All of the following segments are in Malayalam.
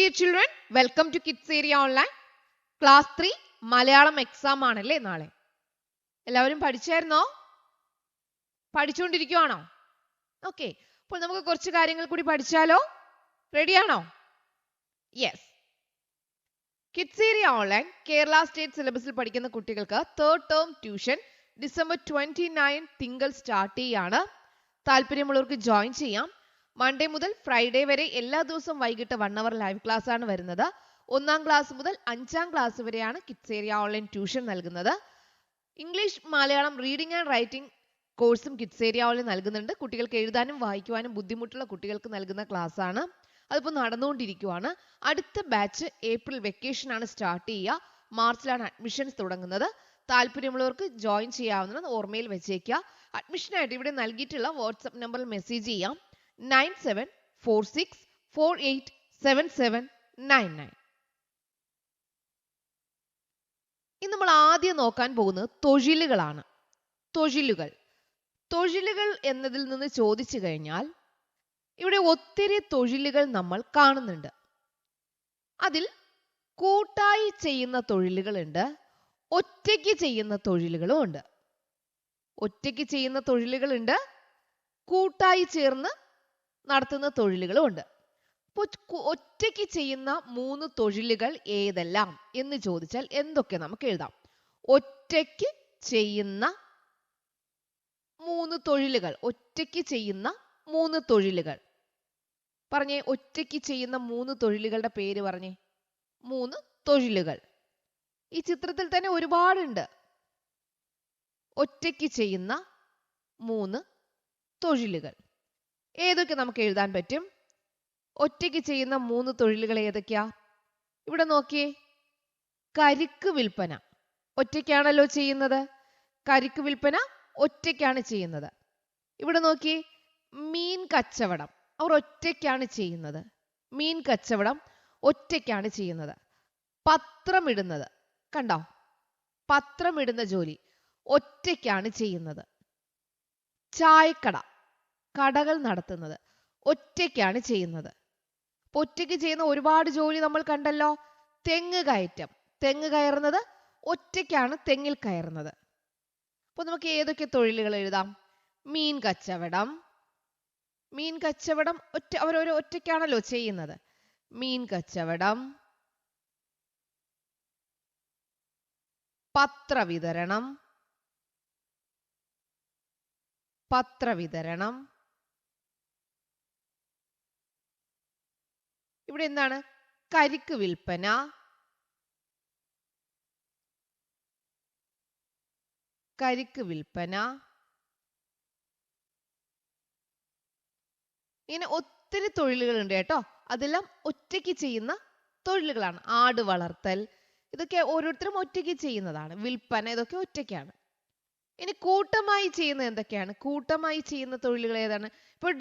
Dear children, welcome to Kids Area Online. Class 3 Malayalam exam ആണല്ലേ നാളെ. എല്ലാവരും പഠിച്ചായിരുന്നോ? പഠിച്ചുകൊണ്ടിരിക്കുകയാണോ? ഓക്കെ, അപ്പോൾ നമുക്ക് കുറച്ച് കാര്യങ്ങൾ കൂടി പഠിച്ചാലോ? റെഡിയാണോ? Yes. Kids area online Kerala state സിലബസിൽ പഠിക്കുന്ന കുട്ടികൾക്ക് തേർഡ് ടേം ട്യൂഷൻ ഡിസംബർ 29 തിങ്കൾ സ്റ്റാർട്ട് ചെയ്യാണ്. താല്പര്യമുള്ളവർക്ക് ജോയിൻ ചെയ്യാം. മൺഡേ മുതൽ ഫ്രൈഡേ വരെ എല്ലാ ദിവസവും വൈകിട്ട് 1 അവർ ലൈവ് ക്ലാസ് ആണ് വരുന്നത്. 1ാം ക്ലാസ് മുതൽ 5ാം ക്ലാസ് വരെയാണ് കിഡ്സ് ഏരിയ ഓൺലൈൻ ട്യൂഷൻ നൽകുന്നത്. English Malayalam reading and writing കോഴ്സും കിഡ്സ് ഏരിയ ഓൺലൈൻ നൽകുന്നുണ്ട്. കുട്ടികൾക്ക് എഴുതാനും വായിക്കുവാനും ബുദ്ധിമുട്ടുള്ള കുട്ടികൾക്ക് നൽകുന്ന ക്ലാസ് ആണ്. അതിപ്പോൾ നടന്നുകൊണ്ടിരിക്കുകയാണ്. അടുത്ത ബാച്ച് ഏപ്രിൽ വെക്കേഷൻ ആണ് സ്റ്റാർട്ട് ചെയ്യുക. മാർച്ചിലാണ് അഡ്മിഷൻസ് തുടങ്ങുന്നത്. താല്പര്യമുള്ളവർക്ക് ജോയിൻ ചെയ്യാവുന്നതാണ്. ഓർമ്മയിൽ വെച്ചേക്കുക. അഡ്മിഷനായിട്ട് ഇവിടെ നൽകിയിട്ടുള്ള വാട്സ്ആപ്പ് നമ്പറിൽ മെസ്സേജ് ചെയ്യാം. 9746487799. ഇന്ന് നമ്മൾ ആദ്യം നോക്കാൻ പോകുന്നത് തൊഴിലുകളാണ്. തൊഴിലുകൾ എന്നതിൽ നിന്ന് ചോദിച്ചു കഴിഞ്ഞാൽ ഇവിടെ ഒത്തിരി തൊഴിലുകൾ നമ്മൾ കാണുന്നുണ്ട്. അതിൽ കൂട്ടായി ചെയ്യുന്ന തൊഴിലുകളുണ്ട്, ഒറ്റയ്ക്ക് ചെയ്യുന്ന തൊഴിലുകളും ഉണ്ട്. ഒറ്റയ്ക്ക് ചെയ്യുന്ന തൊഴിലുകളുണ്ട്, കൂട്ടായി ചേർന്ന് നടത്തുന്ന തൊഴിലുകളും ഉണ്ട്. അപ്പോൾ ഒറ്റയ്ക്ക് ചെയ്യുന്ന 3 തൊഴിലുകൾ ഏതെല്ലാം എന്ന് ചോദിച്ചാൽ എന്തൊക്കെ നമുക്ക് എഴുതാം? ഒറ്റയ്ക്ക് ചെയ്യുന്ന 3 തൊഴിലുകൾ. ഒറ്റയ്ക്ക് ചെയ്യുന്ന 3 തൊഴിലുകൾ പറഞ്ഞേ. ഒറ്റയ്ക്ക് ചെയ്യുന്ന 3 തൊഴിലുകളുടെ പേര് പറഞ്ഞേ. 3 തൊഴിലുകൾ. ഈ ചിത്രത്തിൽ തന്നെ ഒരുപാടുണ്ട്. ഒറ്റയ്ക്ക് ചെയ്യുന്ന 3 തൊഴിലുകൾ ഏതൊക്കെ നമുക്ക് എഴുതാൻ പറ്റും? ഒറ്റയ്ക്ക് ചെയ്യുന്ന 3 തൊഴിലുകൾ ഏതൊക്കെയാ? ഇവിടെ നോക്കിയേ. കരിക്ക് വിൽപ്പന ഒറ്റയ്ക്കാണല്ലോ ചെയ്യുന്നത്. കരിക്ക് വിൽപ്പന ഒറ്റയ്ക്കാണ് ചെയ്യുന്നത്. ഇവിടെ നോക്കിയേ. മീൻ കച്ചവടം അവർ ഒറ്റയ്ക്കാണ് ചെയ്യുന്നത്. മീൻ കച്ചവടം ഒറ്റയ്ക്കാണ് ചെയ്യുന്നത്. പത്രമിടുന്നത് കണ്ടോ? പത്രമിടുന്ന ജോലി ഒറ്റയ്ക്കാണ് ചെയ്യുന്നത്. ചായക്കട കടകൾ നടത്തുന്നത് ഒറ്റയ്ക്കാണ് ചെയ്യുന്നത്. ഒറ്റയ്ക്ക് ചെയ്യുന്ന ഒരുപാട് ജോലി നമ്മൾ കണ്ടല്ലോ. തെങ്ങ് കയറ്റം, തെങ്ങ് കയറുന്നത് ഒറ്റയ്ക്കാണ് തെങ്ങിൽ കയറുന്നത്. അപ്പോൾ നമുക്ക് ഏതൊക്കെ തൊഴിലുകൾ എഴുതാം? മീൻ കച്ചവടം അവരൊരു ഒറ്റയ്ക്കാണല്ലോ ചെയ്യുന്നത്. മീൻ കച്ചവടം, പത്രവിതരണം ഇവിടെ എന്താണ്? കരിക്ക് വിൽപ്പന, ഇങ്ങനെ ഒത്തിരി തൊഴിലുകളുണ്ട് കേട്ടോ. അതെല്ലാം ഒറ്റയ്ക്ക് ചെയ്യുന്ന തൊഴിലുകളാണ്. ആട് വളർത്തൽ ഇതൊക്കെ ഓരോരുത്തരും ഒറ്റയ്ക്ക് ചെയ്യുന്നതാണ്. വിൽപ്പന ഇതൊക്കെ ഒറ്റയ്ക്കാണ്. ഇനി കൂട്ടമായി ചെയ്യുന്നത് എന്തൊക്കെയാണ്? കൂട്ടമായി ചെയ്യുന്ന തൊഴിലുകൾ ഏതാണ്? ഇപ്പോൾ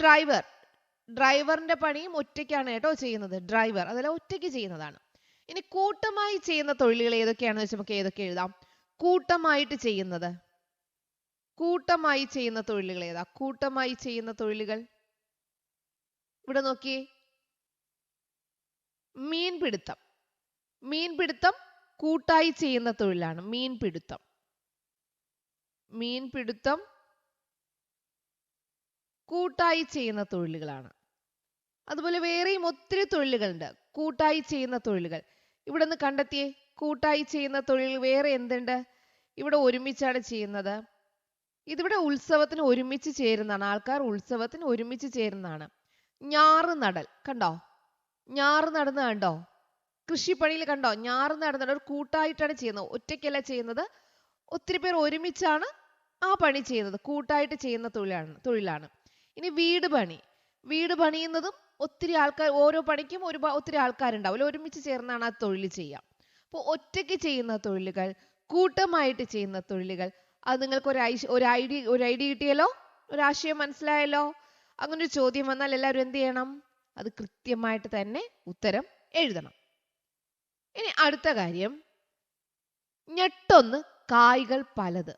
ഡ്രൈവറിന്റെ പണിയും ഒറ്റയ്ക്കാണ് കേട്ടോ ചെയ്യുന്നത്. ഡ്രൈവർ അതെല്ലാം ഒറ്റയ്ക്ക് ചെയ്യുന്നതാണ്. ഇനി കൂട്ടമായി ചെയ്യുന്ന തൊഴിലുകൾ ഏതൊക്കെയാണെന്ന് വെച്ചാൽ നമുക്ക് ഏതൊക്കെ എഴുതാം? കൂട്ടമായി ചെയ്യുന്ന തൊഴിലുകൾ ഏതാ? കൂട്ടമായി ചെയ്യുന്ന തൊഴിലുകൾ ഇവിടെ നോക്കിയേ. മീൻപിടുത്തം കൂട്ടായി ചെയ്യുന്ന തൊഴിലാണ്. മീൻപിടുത്തം കൂട്ടായി ചെയ്യുന്ന തൊഴിലുകളാണ്. അതുപോലെ വേറെയും ഒത്തിരി തൊഴിലുകളുണ്ട് കൂട്ടായി ചെയ്യുന്ന തൊഴിലുകൾ. ഇവിടെ നിന്ന് കണ്ടെത്തിയേ. കൂട്ടായി ചെയ്യുന്ന തൊഴിൽ വേറെ എന്തുണ്ട്? ഇവിടെ ഒരുമിച്ചാണ് ചെയ്യുന്നത്. ഇതിവിടെ ഉത്സവത്തിന് ഒരുമിച്ച് ചേരുന്നതാണ്. ആൾക്കാർ ഉത്സവത്തിന് ഒരുമിച്ച് ചേരുന്നതാണ്. ഞാറ് നടൽ കണ്ടോ? ഞാറ് നടുന്നത് കണ്ടോ? കൃഷിപ്പണിയിൽ കണ്ടോ? ഞാറ് നടുന്നത് ഒരു കൂട്ടായിട്ടാണ് ചെയ്യുന്നത്. ഒറ്റയ്ക്കല്ല ചെയ്യുന്നത്. ഒത്തിരി പേർ ഒരുമിച്ചാണ് ആ പണി ചെയ്യുന്നത്. കൂട്ടായിട്ട് ചെയ്യുന്ന തൊഴിലാണ്. ഇനി വീട് പണിയുന്നതും ഒത്തിരി ആൾക്കാർ, ഓരോ പണിക്കും ഒത്തിരി ആൾക്കാരുണ്ടാവില്ല. ഒരുമിച്ച് ചേർന്നാണ് ആ തൊഴിൽ ചെയ്യുക. അപ്പോൾ ഒറ്റയ്ക്ക് ചെയ്യുന്ന തൊഴിലുകൾ, കൂട്ടമായിട്ട് ചെയ്യുന്ന തൊഴിലുകൾ, അത് നിങ്ങൾക്ക് ഒരു ഐഡിയ കിട്ടിയല്ലോ? ഒരാശയം മനസ്സിലായല്ലോ? അങ്ങനെ ഒരു ചോദ്യം വന്നാൽ എല്ലാവരും എന്ത് ചെയ്യണം? അത് കൃത്യമായിട്ട് തന്നെ ഉത്തരം എഴുതണം. ഇനി അടുത്ത കാര്യം, ഞെട്ടൊന്ന് കായ്കൾ പലത്.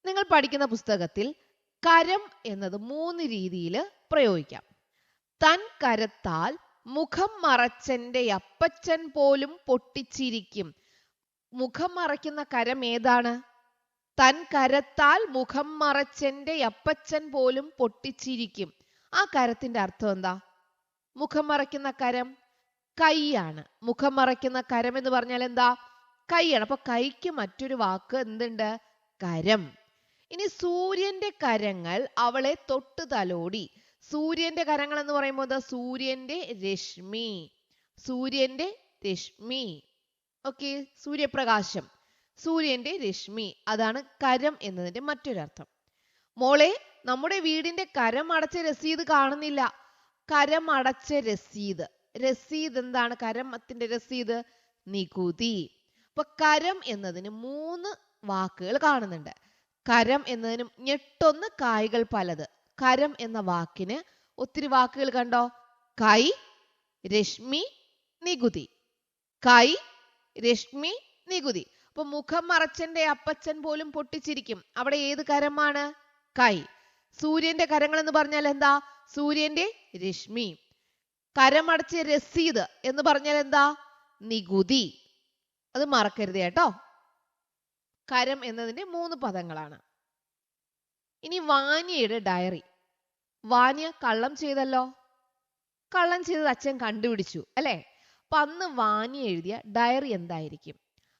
നിങ്ങൾ പഠിക്കുന്ന പുസ്തകത്തിൽ കരം എന്നത് 3 രീതിയിൽ പ്രയോഗിക്കാം. തൻ കരത്താൽ മുഖം മറച്ചന്റെ അപ്പച്ചൻ പോലും പൊട്ടിച്ചിരിക്കും. മുഖം മറയ്ക്കുന്ന കരം ഏതാണ്? തൻ കരത്താൽ മുഖം മറച്ചന്റെ അപ്പച്ചൻ പോലും പൊട്ടിച്ചിരിക്കും. ആ കരത്തിന്റെ അർത്ഥം എന്താ? മുഖം മറയ്ക്കുന്ന കരം കൈയാണ്. മുഖം മറയ്ക്കുന്ന കരം എന്ന് പറഞ്ഞാൽ എന്താ? കൈയാണ്. അപ്പൊ കൈക്ക് മറ്റൊരു വാക്ക് എന്തുണ്ട്? കരം. ഇനി സൂര്യന്റെ കരങ്ങൾ അവളെ തൊട്ട് തലോടി. സൂര്യന്റെ കരങ്ങൾ എന്ന് പറയുമ്പോൾ എന്താ? സൂര്യന്റെ രശ്മി. സൂര്യന്റെ രശ്മി. ഓക്കെ, സൂര്യപ്രകാശം, സൂര്യന്റെ രശ്മി, അതാണ് കരം എന്നതിന്റെ മറ്റൊരർത്ഥം. മോളെ, നമ്മുടെ വീടിന്റെ കരം അടച്ച രസീത് കാണുന്നില്ല. കരം അടച്ച രസീത്. രസീത് എന്താണ്? കരത്തിന്റെ രസീത് നികുതി. അപ്പൊ കരം എന്നതിന് 3 വാക്കുകൾ കാണുന്നുണ്ട്. കരം എന്നതിന് ഞെട്ടൊന്ന് കായ്കൾ പലത്. കരം എന്ന വാക്കിന് ഒത്തിരി വാക്കുകൾ കണ്ടോ? കൈ, രശ്മി, നികുതി. കൈ, രശ്മി, നികുതി. അപ്പൊ മുഖം മറച്ചന്റെ അപ്പച്ചൻ പോലും പൊട്ടിച്ചിരിക്കും. അവിടെ ഏത് കരമാണ്? കൈ. സൂര്യന്റെ കരങ്ങൾ എന്ന് പറഞ്ഞാൽ എന്താ? സൂര്യന്റെ രശ്മി. കരമടച്ച രസീത് എന്ന് പറഞ്ഞാൽ എന്താ? നികുതി. അത് മറക്കരുത് കേട്ടോ. കരം എന്നതിന്റെ 3 പദങ്ങളാണ്. ഇനി വാനിയയുടെ ഡയറി. വാനിയ കള്ളം ചെയ്തല്ലോ. കള്ളം ചെയ്തത് അച്ഛൻ കണ്ടുപിടിച്ചു അല്ലെ? അപ്പൊ അന്ന് വാനിയ എഴുതിയ ഡയറി എന്തായിരിക്കും?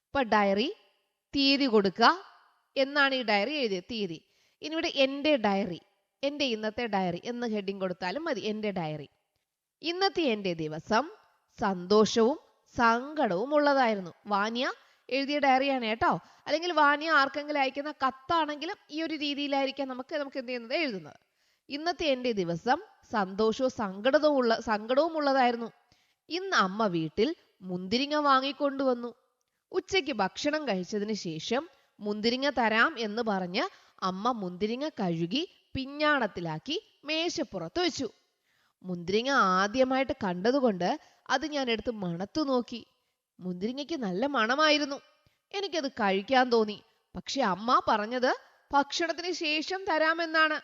അപ്പൊ ഡയറി തീയതി കൊടുക്കുക എന്നാണ് ഈ ഡയറി എഴുതിയത്, തീയതി. ഇനി ഇവിടെ എന്റെ ഡയറി, എന്റെ ഇന്നത്തെ ഡയറി എന്ന് ഹെഡിങ് കൊടുത്താലും മതി. എന്റെ ഡയറി. ഇന്നത്തെ എന്റെ ദിവസം സന്തോഷവും സങ്കടവും ഉള്ളതായിരുന്നു. വാനിയ എഴുതിയ ഡയറിയാണ് കേട്ടോ. അല്ലെങ്കിൽ വാനിയ ആർക്കെങ്കിലും അയക്കുന്ന കത്താണെങ്കിലും ഈ ഒരു രീതിയിലായിരിക്കാം നമുക്ക് എന്ത് ചെയ്യുന്നത്? എഴുതുന്നത്. ഇന്നത്തെ എന്റെ ദിവസം സന്തോഷവും സങ്കടവും ഉള്ളതായിരുന്നു. ഇന്ന് അമ്മ വീട്ടിൽ മുന്തിരിങ്ങ വാങ്ങിക്കൊണ്ടുവന്നു. ഉച്ചയ്ക്ക് ഭക്ഷണം കഴിച്ചതിന് ശേഷം മുന്തിരിങ്ങ തരാം എന്ന് പറഞ്ഞ് അമ്മ മുന്തിരിങ്ങ കഴുകി പിഞ്ഞാണത്തിലാക്കി മേശപ്പുറത്ത് വെച്ചു. മുന്തിരിങ്ങ ആദ്യമായിട്ട് കണ്ടതുകൊണ്ട് അത് ഞാൻ എടുത്ത് മണത്തു നോക്കി. മുന്തിരിങ്ങയ്ക്ക് നല്ല മണമായിരുന്നു. എനിക്കത് കഴിക്കാൻ തോന്നി. പക്ഷെ അമ്മ പറഞ്ഞത് ഭക്ഷണത്തിന് ശേഷം തരാമെന്നാണ്.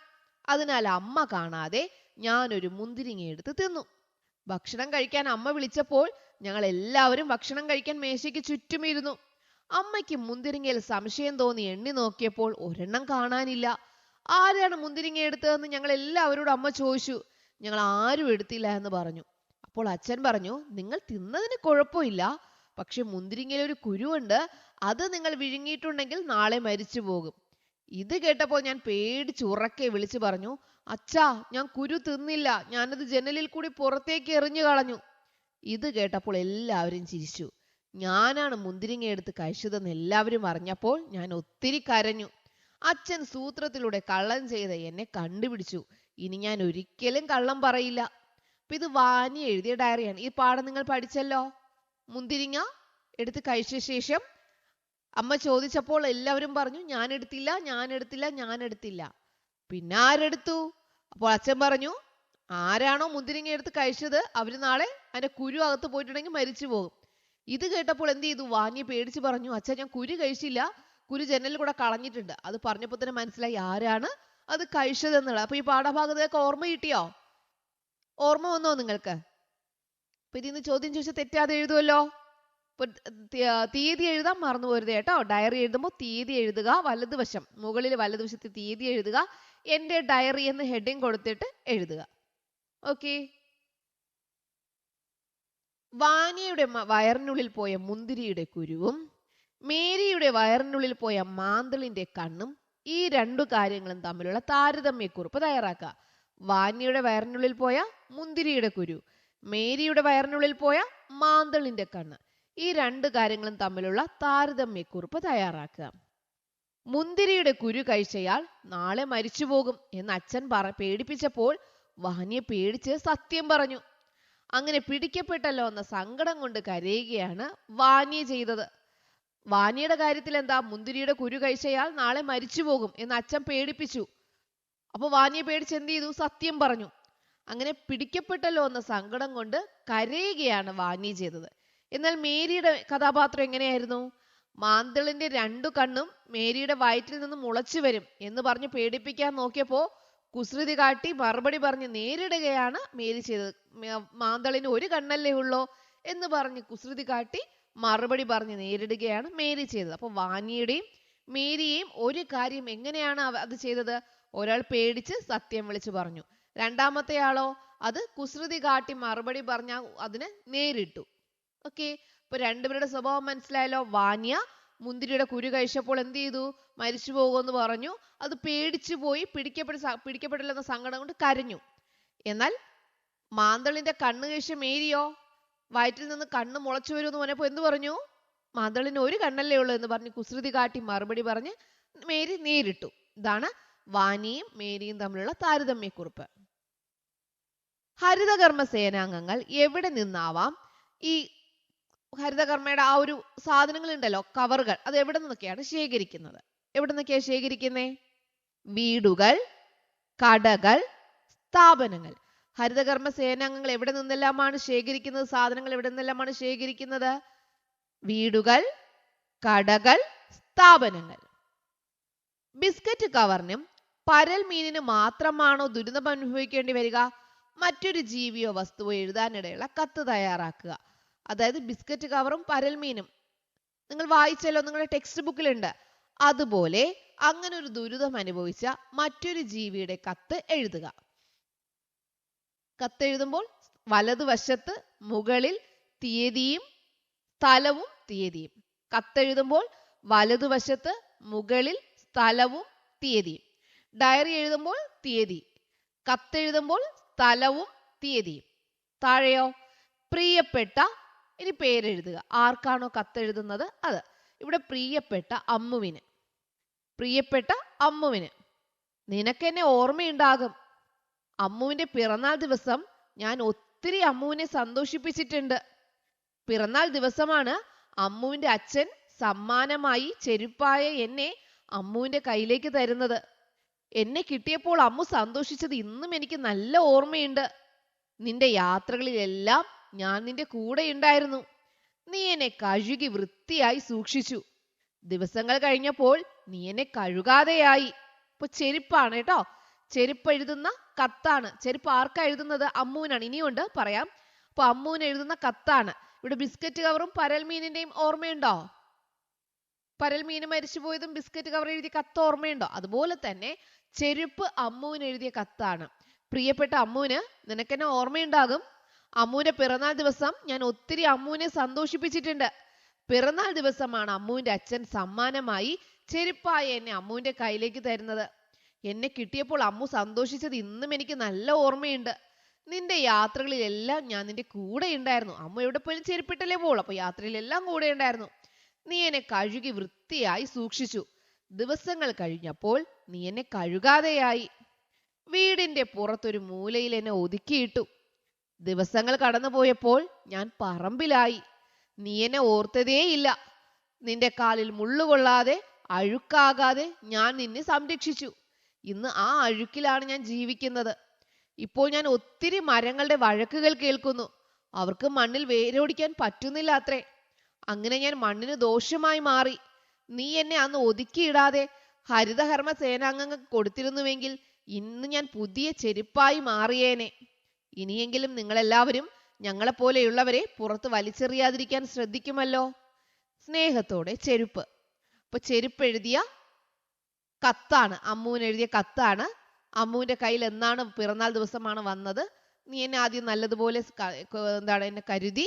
അതിനാൽ അമ്മ കാണാതെ ഞാനൊരു മുന്തിരിങ്ങ എടുത്ത് തിന്നു. ഭക്ഷണം കഴിക്കാൻ അമ്മ വിളിച്ചപ്പോൾ ഞങ്ങൾ എല്ലാവരും ഭക്ഷണം കഴിക്കാൻ മേശയ്ക്ക് ചുറ്റുമിരുന്നു. അമ്മയ്ക്ക് മുന്തിരിങ്ങയിൽ സംശയം തോന്നി എണ്ണി നോക്കിയപ്പോൾ ഒരെണ്ണം കാണാനില്ല. ആരാണ് മുന്തിരിങ്ങ എടുത്തതെന്ന് ഞങ്ങൾ എല്ലാവരോടും അമ്മ ചോദിച്ചു. ഞങ്ങൾ ആരും എടുത്തില്ല എന്ന് പറഞ്ഞു. അപ്പോൾ അച്ഛൻ പറഞ്ഞു, നിങ്ങൾ തിന്നതിന് കുഴപ്പമില്ല, പക്ഷെ മുന്തിരിങ്ങയിൽ ഒരു കുരുവുണ്ട്. അത് നിങ്ങൾ വിഴുങ്ങിയിട്ടുണ്ടെങ്കിൽ നാളെ മരിച്ചു പോകും. ഇത് കേട്ടപ്പോൾ ഞാൻ പേടിച്ച് ഉറക്കെ വിളിച്ചു പറഞ്ഞു, അച്ഛാ, ഞാൻ കുരു തിന്നില്ല, ഞാനത് ജനലിൽ കൂടി പുറത്തേക്ക് എറിഞ്ഞു കളഞ്ഞു. ഇത് കേട്ടപ്പോൾ എല്ലാവരും ചിരിച്ചു. ഞാനാണ് മുന്തിരിങ്ങ എടുത്ത് കഴിച്ചതെന്ന് എല്ലാവരും അറിഞ്ഞപ്പോൾ ഞാൻ ഒത്തിരി കരഞ്ഞു. അച്ഛൻ സൂത്രത്തിലൂടെ കള്ളം ചെയ്ത് എന്നെ കണ്ടുപിടിച്ചു. ഇനി ഞാൻ ഒരിക്കലും കള്ളം പറയില്ല. അപ്പൊ ഇത് വാനി എഴുതിയ ഡയറിയാണ്. ഈ പാഠം നിങ്ങൾ പഠിച്ചല്ലോ. മുന്തിരിങ്ങ എടുത്ത് കഴിച്ച ശേഷം അമ്മ ചോദിച്ചപ്പോൾ എല്ലാവരും പറഞ്ഞു, ഞാൻ എടുത്തില്ല. പിന്നെ ആരെടുത്തു? അപ്പോൾ അച്ഛൻ പറഞ്ഞു, ആരാണോ മുന്തിരിങ്ങ എടുത്ത് കഴിച്ചത് അവര് നാളെ അതിന്റെ കുരു അകത്ത് പോയിട്ടുണ്ടെങ്കിൽ മരിച്ചു പോകും. ഇത് കേട്ടപ്പോൾ എന്ത് ചെയ്തു? വാനി പേടിച്ച് പറഞ്ഞു, അച്ഛൻ, ഞാൻ കുരു കഴിച്ചില്ല, കുരു ജനലിൽ കൂടെ കളഞ്ഞിട്ടുണ്ട്. അത് പറഞ്ഞപ്പോൾ തന്നെ മനസ്സിലായി ആരാണ് അത് കഴിച്ചതെന്നുള്ളത്. അപ്പൊ ഈ പാഠഭാഗത്തേക്ക് ഓർമ്മ കിട്ടിയോ? ഓർമ്മ വന്നോ നിങ്ങൾക്ക്? അപ്പൊ ഇതിന്ന് ചോദ്യം ചോദിച്ചാൽ തെറ്റാതെ എഴുതുമല്ലോ. ഇപ്പൊ തീയതി എഴുതാൻ മറന്നു പോരുത് കേട്ടോ. ഡയറി എഴുതുമ്പോൾ തീയതി എഴുതുക, വലതുവശം മുകളിൽ വലതുവശത്ത് തീയതി എഴുതുക, എന്റെ ഡയറി എന്ന് ഹെഡിങ് കൊടുത്തിട്ട് എഴുതുക. ഓക്കെ. വാനിയുടെ വയറിനുള്ളിൽ പോയ മുന്തിരിയുടെ കുരുവും മേരിയുടെ വയറിനുള്ളിൽ പോയ മാന്തളിന്റെ കണ്ണും, ഈ 2 കാര്യങ്ങളും തമ്മിലുള്ള താരതമ്യക്കുറിപ്പ് തയ്യാറാക്കുക. വാനിയുടെ വയറിനുള്ളിൽ പോയ മുന്തിരിയുടെ കുരു, മേരിയുടെ വയറിനുള്ളിൽ പോയ മാന്തളിന്റെ കണ്ണ്, ഈ 2 കാര്യങ്ങളും തമ്മിലുള്ള താരതമ്യക്കുറിപ്പ് തയ്യാറാക്കുക. മുന്തിരിയുടെ കുരു കഴിച്ചയാൾ നാളെ മരിച്ചു പോകും എന്ന് അച്ഛൻ പേടിപ്പിച്ചപ്പോൾ വാനിയെ പേടിച്ച് സത്യം പറഞ്ഞു. അങ്ങനെ പിടിക്കപ്പെട്ടല്ലോ എന്ന സങ്കടം കൊണ്ട് കരയുകയാണ് വാനിയ ചെയ്തത്. വാനിയുടെ കാര്യത്തിൽ എന്താ? മുന്തിരിയുടെ കുരു കഴിച്ചയാൾ നാളെ മരിച്ചു പോകും എന്ന് അച്ഛൻ പേടിപ്പിച്ചു. അപ്പൊ വാനിയെ പേടിച്ച് എന്ത് ചെയ്തു? സത്യം പറഞ്ഞു. അങ്ങനെ പിടിക്കപ്പെട്ടല്ലോ എന്ന സങ്കടം കൊണ്ട് കരയുകയാണ് വാനി ചെയ്തത്. എന്നാൽ മേരിയുടെ കഥാപാത്രം എങ്ങനെയായിരുന്നു? മാന്തളിന്റെ 2 കണ്ണും മേരിയുടെ വയറ്റിൽ നിന്ന് മുളച്ചു വരും എന്ന് പറഞ്ഞ് പേടിപ്പിക്കാൻ നോക്കിയപ്പോ കുസൃതി കാട്ടി മറുപടി പറഞ്ഞ് നേരിടുകയാണ് മേരി ചെയ്തത്. മാന്തളിന് ഒരു കണ്ണല്ലേ ഉള്ളോ എന്ന് പറഞ്ഞ് കുസൃതി കാട്ടി മറുപടി പറഞ്ഞ് നേരിടുകയാണ് മേരി ചെയ്തത്. അപ്പൊ വാനിയുടെയും മേരിയെയും ഒരു കാര്യം എങ്ങനെയാണ് അത് ചെയ്തത്? ഒരാൾ പേടിച്ച് സത്യം വിളിച്ചു പറഞ്ഞു, രണ്ടാമത്തെ ആളോ അത് കുസൃതി കാട്ടി മറുപടി പറഞ്ഞ അതിനെ നേരിട്ടു. ഓക്കെ, അപ്പൊ രണ്ടുപേരുടെ സ്വഭാവം മനസ്സിലായല്ലോ. വാനിയ മുന്തിരിയുടെ കുരു കഴിച്ചപ്പോൾ എന്ത് ചെയ്തു? മരിച്ചു പോകുമെന്ന് പറഞ്ഞു. അത് പേടിച്ചു പോയി, പിടിക്കപ്പെടില്ലെന്ന സങ്കടം കൊണ്ട് കരഞ്ഞു. എന്നാൽ മാന്തളിന്റെ കണ്ണ് കഴിച്ച മേരിയോ വയറ്റിൽ നിന്ന് കണ്ണ് മുളച്ചു വരുമെന്ന് പറഞ്ഞപ്പോ എന്ത് പറഞ്ഞു? മാന്തളിന് ഒരു കണ്ണല്ലേ ഉള്ളൂ എന്ന് പറഞ്ഞ് കുസൃതി കാട്ടി മറുപടി പറഞ്ഞ് മേരി നേരിട്ടു. ഇതാണ് വാനിയും മേരിയും തമ്മിലുള്ള താരതമ്യക്കുറിപ്പ്. ഹരിതകർമ്മ സേനാംഗങ്ങൾ എവിടെ നിന്നാവാം ഈ ഹരിതകർമ്മയുടെ ആ ഒരു സാധനങ്ങൾ ഉണ്ടല്ലോ, കവറുകൾ, അത് എവിടെ നിന്നൊക്കെയാണ് ശേഖരിക്കുന്നത്? എവിടെ നിന്നൊക്കെയാണ് ശേഖരിക്കുന്നേ? വീടുകൾ, കടകൾ, സ്ഥാപനങ്ങൾ. ഹരിതകർമ്മ സേനാംഗങ്ങൾ എവിടെ നിന്നെല്ലാമാണ് ശേഖരിക്കുന്നത്? സാധനങ്ങൾ എവിടെ നിന്നെല്ലാമാണ് ശേഖരിക്കുന്നത്? വീടുകൾ, കടകൾ, സ്ഥാപനങ്ങൾ. ബിസ്ക്കറ്റ് കവറിനും പരൽ മീനിന് മാത്രമാണോ ദുരിതം അനുഭവിക്കേണ്ടി വരിക? മറ്റൊരു ജീവിയോ വസ്തുവോ എഴുതാനിടയുള്ള കത്ത് തയ്യാറാക്കുക. അതായത് ബിസ്ക്കറ്റ് കവറും പരൽ മീനും നിങ്ങൾ വായിച്ചല്ലോ, നിങ്ങളുടെ ടെക്സ്റ്റ് ബുക്കിലുണ്ട്. അതുപോലെ അങ്ങനെ ഒരു ദുരിതം അനുഭവിച്ച മറ്റൊരു ജീവിയുടെ കത്ത് എഴുതുക. കത്തെഴുതുമ്പോൾ വലതുവശത്ത് മുകളിൽ തീയതിയും സ്ഥലവും തീയതിയും. കത്തെഴുതുമ്പോൾ വലതുവശത്ത് മുകളിൽ സ്ഥലവും തീയതിയും. ഡയറി എഴുതുമ്പോൾ തീയതി, കത്തെഴുതുമ്പോൾ സ്ഥലവും തീയതിയും. താഴെയോ പ്രിയപ്പെട്ട, ഇനി പേരെഴുതുക. ആർക്കാണോ കത്തെഴുതുന്നത് അത്. ഇവിടെ പ്രിയപ്പെട്ട അമ്മുവിന്. പ്രിയപ്പെട്ട അമ്മുവിന്. നിനക്കെന്നെ ഓർമ്മയുണ്ടാകും. അമ്മുവിന്റെ പിറന്നാൾ ദിവസം ഞാൻ ഒത്തിരി അമ്മുവിനെ സന്തോഷിപ്പിച്ചിട്ടുണ്ട്. പിറന്നാൾ ദിവസമാണ് അമ്മുവിന്റെ അച്ഛൻ സമ്മാനമായി ചെരുപ്പായ എന്നെ അമ്മുവിന്റെ കയ്യിലേക്ക് തരുന്നത്. എന്നെ കിട്ടിയപ്പോൾ അമ്മു സന്തോഷിച്ചത് ഇന്നും എനിക്ക് നല്ല ഓർമ്മയുണ്ട്. നിന്റെ യാത്രകളിലെല്ലാം ഞാൻ നിന്റെ കൂടെ ഉണ്ടായിരുന്നു. നീ എന്നെ കഴുകി വൃത്തിയായി സൂക്ഷിച്ചു. ദിവസങ്ങൾ കഴിഞ്ഞപ്പോൾ നീ എന്നെ കഴുകാതെയായി. ഇപ്പൊ ചെരുപ്പാണ് കേട്ടോ, ചെരുപ്പ് എഴുതുന്ന കത്താണ്. ചെരുപ്പ് ആർക്കാ എഴുതുന്നത്? അമ്മുവിനാണ്. ഇനിയുണ്ട്, പറയാം. അപ്പൊ അമ്മുവിന് എഴുതുന്ന കത്താണ്. ഇവിടെ ബിസ്ക്കറ്റ് കവറും പരൽമീനിന്റെയും ഓർമ്മയുണ്ടോ? പരൽമീന് മരിച്ചുപോയതും ബിസ്ക്കറ്റ് കവർ എഴുതിയ കത്ത് ഓർമ്മയുണ്ടോ? അതുപോലെ തന്നെ ചെരുപ്പ് അമ്മുവിന് എഴുതിയ കത്താണ്. പ്രിയപ്പെട്ട അമ്മുവിന്, നിനക്കെന്നെ ഓർമ്മയുണ്ടാകും. അമ്മുവിന്റെ പിറന്നാൾ ദിവസം ഞാൻ ഒത്തിരി അമ്മുവിനെ സന്തോഷിപ്പിച്ചിട്ടുണ്ട്. പിറന്നാൾ ദിവസമാണ് അമ്മുവിന്റെ അച്ഛൻ സമ്മാനമായി ചെരുപ്പായ എന്നെ അമ്മുവിന്റെ കയ്യിലേക്ക് തരുന്നത്. എന്നെ കിട്ടിയപ്പോൾ അമ്മു സന്തോഷിച്ചത് ഇന്നും എനിക്ക് നല്ല ഓർമ്മയുണ്ട്. നിന്റെ യാത്രകളിലെല്ലാം ഞാൻ നിന്റെ കൂടെ ഉണ്ടായിരുന്നു. അമ്മ എവിടെ പോലും ചെരുപ്പിട്ടല്ലേ പോളൂ, അപ്പൊ യാത്രയിലെല്ലാം കൂടെ ഉണ്ടായിരുന്നു. നീ എന്നെ കഴുകി വൃത്തിയായി സൂക്ഷിച്ചു. ദിവസങ്ങൾ കഴിഞ്ഞപ്പോൾ നീ എന്നെ കഴുകാതെയായി. വീടിന്റെ പുറത്തൊരു മൂലയിൽ എന്നെ ഒതുക്കിയിട്ടു. ദിവസങ്ങൾ കടന്നുപോയപ്പോൾ ഞാൻ പറമ്പിലായി. നീ എന്നെ ഓർത്തതേയില്ല. നിന്റെ കാലിൽ മുള്ളുകൊള്ളാതെ അഴുക്കാകാതെ ഞാൻ നിന്നെ സംരക്ഷിച്ചു. ഇന്ന് ആ അഴുക്കിലാണ് ഞാൻ ജീവിക്കുന്നത്. ഇപ്പോൾ ഞാൻ ഒത്തിരി മരങ്ങളുടെ വഴക്കുകൾ കേൾക്കുന്നു. അവർക്ക് മണ്ണിൽ വേരോടിക്കാൻ പറ്റുന്നില്ല അത്രേ. അങ്ങനെ ഞാൻ മണ്ണിന് ദോഷമായി മാറി. നീ എന്നെ അന്ന് ഒതുക്കിയിടാതെ ഹരിതകർമ്മ സേനാംഗങ്ങൾക്ക് കൊടുത്തിരുന്നുവെങ്കിൽ ഇന്ന് ഞാൻ പുതിയ ചെരുപ്പായി മാറിയേനെ. ഇനിയെങ്കിലും നിങ്ങളെല്ലാവരും ഞങ്ങളെപ്പോലെയുള്ളവരെ പുറത്ത് വലിച്ചെറിയാതിരിക്കാൻ ശ്രദ്ധിക്കുമല്ലോ. സ്നേഹത്തോടെ ചെരുപ്പ്. അപ്പൊ ചെരുപ്പ് എഴുതിയ കത്താണ്, അമ്മുവിന് എഴുതിയ കത്താണ്. അമ്മുവിന്റെ കയ്യിൽ എന്നാണ് പിറന്നാൾ ദിവസമാണ് വന്നത്. നീ എന്നെ ആദ്യം നല്ലതുപോലെ എന്നെ കരുതി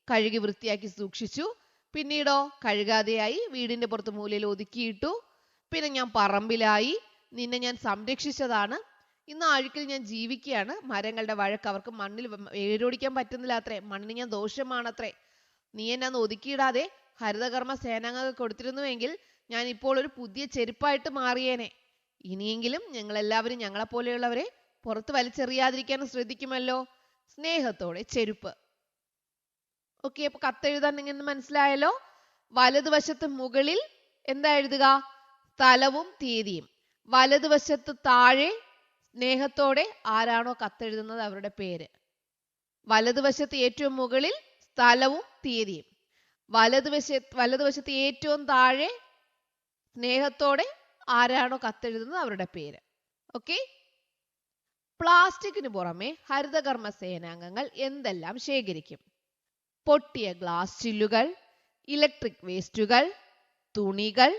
കഴുകി വൃത്തിയാക്കി സൂക്ഷിച്ചു. പിന്നീടോ കഴുകാതെയായി, വീടിന്റെ പുറത്ത് മൂലയിൽ ഒതുക്കിയിട്ടു. പിന്നെ ഞാൻ പറമ്പിലായി. നിന്നെ ഞാൻ സംരക്ഷിച്ചതാണ്. ഇന്ന് അഴുക്കിൽ ഞാൻ ജീവിക്കുകയാണ്. മരങ്ങളുടെ വഴക്ക്, അവർക്ക് മണ്ണിൽ വേരോടിക്കാൻ പറ്റുന്നില്ല അത്രേ. മണ്ണിന് ഞാൻ ദോഷമാണത്രേ. നീ എന്നെ അന്ന് ഒതുക്കിയിടാതെ ഹരിതകർമ്മ സേനാംഗങ്ങൾക്ക് കൊടുത്തിരുന്നുവെങ്കിൽ ഞാൻ ഇപ്പോൾ ഒരു പുതിയ ചെരുപ്പായിട്ട് മാറിയേനെ. ഇനിയെങ്കിലും ഞങ്ങളെല്ലാവരും ഞങ്ങളെപ്പോലെയുള്ളവരെ പുറത്ത് വലിച്ചെറിയാതിരിക്കാൻ ശ്രദ്ധിക്കുമല്ലോ. സ്നേഹത്തോടെ ചെരുപ്പ്. ഓക്കെ, അപ്പൊ കത്തെഴുതാൻ നിങ്ങൾക്ക് മനസ്സിലായല്ലോ. വലതുവശത്ത് മുകളിൽ എന്താ എഴുതുക? സ്ഥലവും തീയതിയും. വലതുവശത്ത് താഴെ സ്നേഹത്തോടെ ആരാണോ കത്തെഴുതുന്നത് അവരുടെ പേര്. വലതുവശത്ത് ഏറ്റവും മുകളിൽ സ്ഥലവും തീയതിയും. വലതുവശത്ത് ഏറ്റവും താഴെ സ്നേഹത്തോടെ ആരാണോ കത്തെഴുതുന്നത് അവരുടെ പേര്. ഓക്കെ. പ്ലാസ്റ്റിക്കിന് പുറമെ ഹരിതകർമ്മ സേനാംഗങ്ങൾ എന്തെല്ലാം ശേഖരിക്കും? പൊട്ടിയ ഗ്ലാസ് ചില്ലുകൾ, ഇലക്ട്രിക് വേസ്റ്റുകൾ, തുണികൾ,